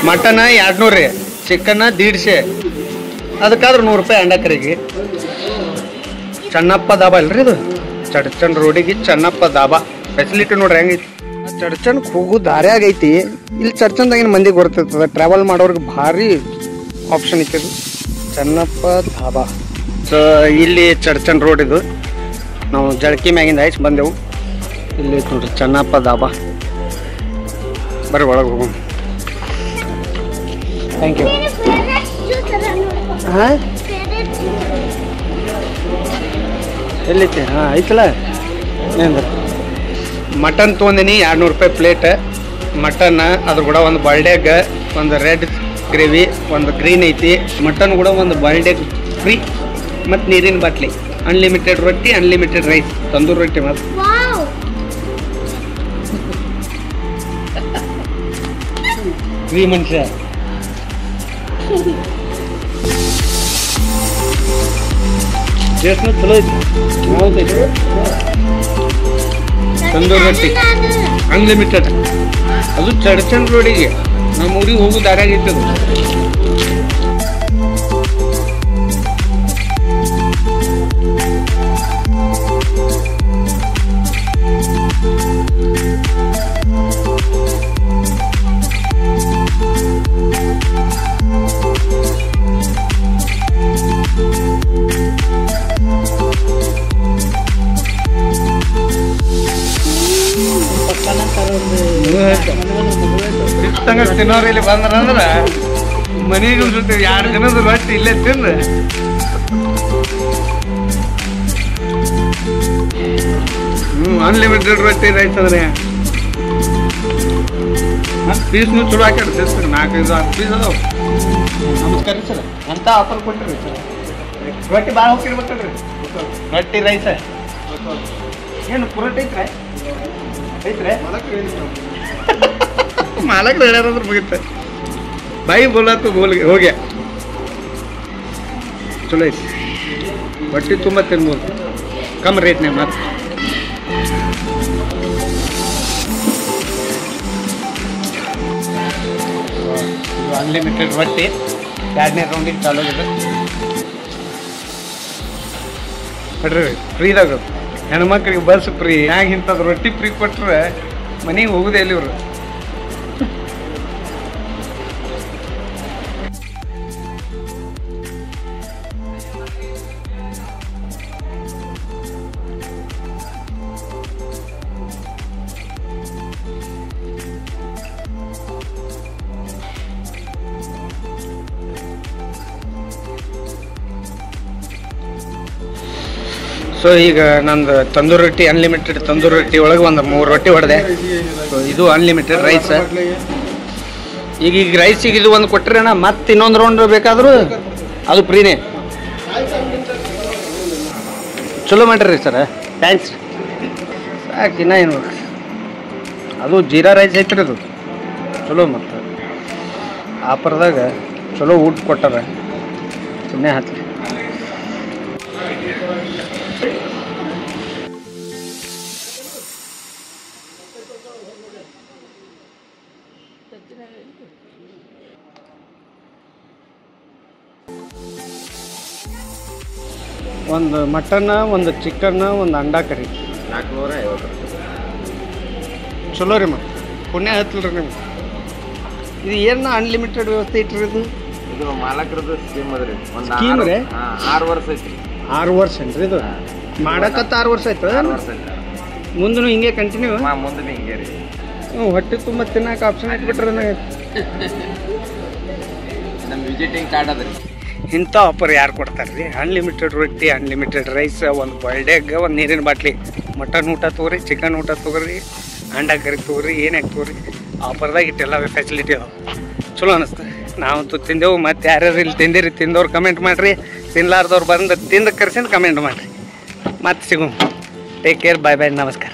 Mutton 200 ರೀ, chicken 150, ಅದಕ್ಕಾದ್ರೆ 100 ರೂಪಾಯಿ ಅಂಡ ಕರಿಗೆ. ಚನ್ನಪ್ಪ ದಾಬಾ ಅಲ್ರಿ ಇದು, ಚಡ್ಚನ್ ರೋಡಿಗೆ ಚನ್ನಪ್ಪ ದಾಬಾ. ಫೆಸಿಲಿಟಿ ನೋಡ್ರಿ ಹೆಂಗೈತಿ. ಚಡ್ಚನ್ಗೆ ಹೋಗು ದಾರ್ಯಾಗ ಐತಿ. ಇಲ್ಲಿ ಚಡ್ಚನ್ದಾಗಿನ ಮಂದಿಗೆ ಗೊತ್ತಿರ್ತದೆ, ಟ್ರಾವೆಲ್ ಮಾಡೋರ್ಗೆ ಭಾರಿ ಆಪ್ಷನ್ ಐತಿ. ಚನ್ನಪ್ಪ ಧಾಬಾ. ಸೊ ಇಲ್ಲಿ ಚಡ್ಚನ್ ರೋಡ್ ಇದು. ನಾವು ಜಳಕಿ ಮ್ಯಾಗಿಂದ ಆಯ್ತು ಬಂದೆವು. ಇಲ್ಲಿ ನೋಡ್ರಿ ಚನ್ನಪ್ಪ ಧಾಬಾ. ಬರ್ರಿ ಒಳಗೆ ಹೋಗೋಣ. Thank you. ಹಾಂ ಎಲ್ಲಿತ್ತು? ಹಾಂ ಐತಲ್ಲ. ಏನು ಮಟನ್ ತೊಗೊಂಡಿನಿ 200 ರೂಪಾಯಿ ಪ್ಲೇಟ್. ಮಟನ್ ಅದ್ರ ಕೂಡ ಒಂದು ಬಾಲ್ಡ್ಯಾಗ ಒಂದು ರೆಡ್ ಗ್ರೇವಿ, ಒಂದು ಗ್ರೀನ್ ಐತಿ. ಮಟನ್ ಕೂಡ ಒಂದು ಬಾಲ್ಡ್ಯಾಗ ಫ್ರೀ, ಮತ್ತು ನೀರಿನ ಬಾಟ್ಲಿ, ಅನ್ಲಿಮಿಟೆಡ್ ರೊಟ್ಟಿ, ಅನ್ಲಿಮಿಟೆಡ್ ರೈಸ್, ತಂದೂರು ರೊಟ್ಟಿ ಮತ್ತು ಫ್ರೀ ಮನುಷ್ಯ. ಟೇಸ್ಟ್ ಚಲೋ ಐತಿ. ಹೌದೈತಿ. ತಂದೂರು ರೊಟ್ಟಿ ಅನ್ಲಿಮಿಟೆಡ್. ಅದು ಚಡ್ಚನ್ ರೋಡಿಗೆ ನಮ್ಮ ಊರಿಗೆ ಹೋಗೋ ದಾರ್ಯಾಗ ಇರ್ತದೆ. ತಿನ್ನೋರು ಇಲ್ಲಿ ಬಂದ್ರಂದ್ರೆ ಮನೆಗೆ ಒಂದು 2 ದಿನದ ರೊಟ್ಟಿ ಇಲ್ಲೇ ತಿಂದು ಅನ್ಲಿಮಿಟೆಡ್ ರೊಟ್ಟಿ ರೈಸ್ ಅಂದ್ರೆ ಪೀಸ್ನು ಚಲೋ ಹಾಕ್ಯಾರ. 4-5 ಪೀಸ್ ಅದಾವ. ನಮಸ್ಕಾರ ರೀ ಸರ್. ಅಂತ ಆಫರ್ ಕೊಟ್ಟಿರಿ ಸರ್. ರೊಟ್ಟಿ ಭಾಳ ಹೋಗಿರ್ಬೇಕಲ್ರಿ. ರೊಟ್ಟಿ ರೈಸ್ ಏನು ಪುರೋಟ ಐತ್ರೆ? ಐತ್ರೆ ಮಾಲಕ್ ಹೇಳ್ಯಾರಂದ್ರೆ ಮುಗಿತ. ಬಾಯಿ ಬೋಲಾತು ಬೋಲ್ಗೆ ಹೋಗ್ಯ. ಚಲೋ ಐತಿ. ಹೊಟ್ಟಿ ತುಂಬ ತಿನ್ಬೋದು ಕಮ್ಮಿ ರೇಟ್ನಾಗ. ಮಾತು ಅನ್ಲಿಮಿಟೆಡ್ ರೊಟ್ಟಿ 2ನೇ ರೌಂಡಿಗೆ ಚಾಲೂ ಆಗಿದೆ. ನೋಡ್ರಿ ಫ್ರೀದಾಗ ಹೆಣ್ಮಕ್ಳಿಗೆ ಬಸ್ ಫ್ರೀ. ಹ್ಯಾಂಗ ಇಂಥದ್ದು ರೊಟ್ಟಿ ಫ್ರೀ ಕೊಟ್ರೆ ಮನೆಗೆ ಹೋಗುದೇ ಇಲ್ಲಿ ಇವರು. ಸೊ ಈಗ ನಂದು ತಂದೂರು ರೊಟ್ಟಿ ಅನ್ಲಿಮಿಟೆಡ್ ತಂದೂರು ರೊಟ್ಟಿ ಒಳಗೆ ಒಂದು 3 ರೊಟ್ಟಿ ಹೊಡೆದೆ. ಸೊ ಇದು ಅನ್ಲಿಮಿಟೆಡ್ ರೈಸ್. ಈಗ ರೈಸಿಗೆ ಇದು ಒಂದು ಕೊಟ್ಟರೆ ಮತ್ತೆ ಇನ್ನೊಂದು ರೌಂಡ್ ಬೇಕಾದರೂ ಅದು ಫ್ರೀನೇ. ಚಲೋ ಮಾಡಿರಿ ಸರ್, ಥ್ಯಾಂಕ್ಸ್. ಸಾಕು ಇನ್ನ ಏನು ಅದು ಜೀರಾ ರೈಸ್ ಐತ್ರಿ. ಅದು ಚಲೋ ಮತ್ತು ಆಫರ್ದಾಗ ಚಲೋ ಊಟ ಕೊಟ್ಟಾರ. ಸುಮ್ಮನೆ ಹತ್ತಲಿ. ಒಂದು ಮಟನ್, ಒಂದು ಚಿಕನ್, ಒಂದು ಅಂಡಾ ಕರಿ 450. ಚಲೋ ರೀ. ಮತ್ತೆ ಪುಣ್ಯ ಹತ್ತಲ್ರಿ ನಿಮ್ಗೆ. ಇದು ಏನು ಅನ್ಲಿಮಿಟೆಡ್ ವ್ಯವಸ್ಥೆ ಇಟ್ರಿ? ಇದು ಮಾಲಕರದ್ದು ಸ್ಕೀಮ್ ಅದ್ರಿ. ಸ್ಕೀಮ್ ರೀ. 6 ವರ್ಷ ಐತಿ. 6 ವರ್ಷ ಏನ್ರಿ ಇದು? ಮಾಡಕತ್ತ 6 ವರ್ಷ ಆಯ್ತು. 6 ವರ್ಷ ಐತಿ. ಮುಂದೂ ಹಿಂಗೆ ಕಂಟಿನ್ಯೂ? ಮುಂದೆ ಹಿಂಗೆ ರೀ. ಹೊಟ್ಟೆ ತುಂಬ ತಿನ್ನಕ್ಕೆ ಆಪ್ಷನ್ ಇಟ್ಬಿಟ್ರೆ ನಮ್ಮ ವಿಸಿಟಿಂಗ್ ಕಾರ್ಡ್ ಅದ್ರಿ. ಇಂಥ ಆಫರ್ ಯಾರು ಕೊಡ್ತಾರೆ ರೀ? ಅನ್ಲಿಮಿಟೆಡ್ ರೊಟ್ಟಿ, ಅನ್ಲಿಮಿಟೆಡ್ ರೈಸ್, ಒಂದು ಬಾಲ್ಡ್ಯಾಗ ಒಂದು ನೀರಿನ ಬಾಟ್ಲಿ, ಮಟನ್ ಊಟ ತೊಗೊರಿ, ಚಿಕನ್ ಊಟ ತೊಗೊರಿ, ಅಂಡಾ ಕರಿ ತೊಗೊರಿ, ಏನಾಗಿ ತೊಗೊರಿ. ಆಫರ್ದಾಗ ಇಟ್ಟೆಲ್ಲ ಫೆಸಿಲಿಟಿ ಅದಾವೆ. ಚಲೋ ಅನಿಸ್ತು. ನಾವಂತೂ ತಿಂದೆವು. ಮತ್ತು ಯಾರ್ಯಾರು ಇಲ್ಲಿ ತಿಂದಿರಿ ತಿಂದವ್ರು ಕಮೆಂಟ್ ಮಾಡಿರಿ. ತಿನ್ಲಾರ್ದವ್ರು ಬಂದು ತಿಂದು ಕರ್ಸಿಂದು ಕಮೆಂಟ್ ಮಾಡಿರಿ. ಮತ್ತೆ ಸಿಗೋಣ. Take care. Bye bye. ನಮಸ್ಕಾರ.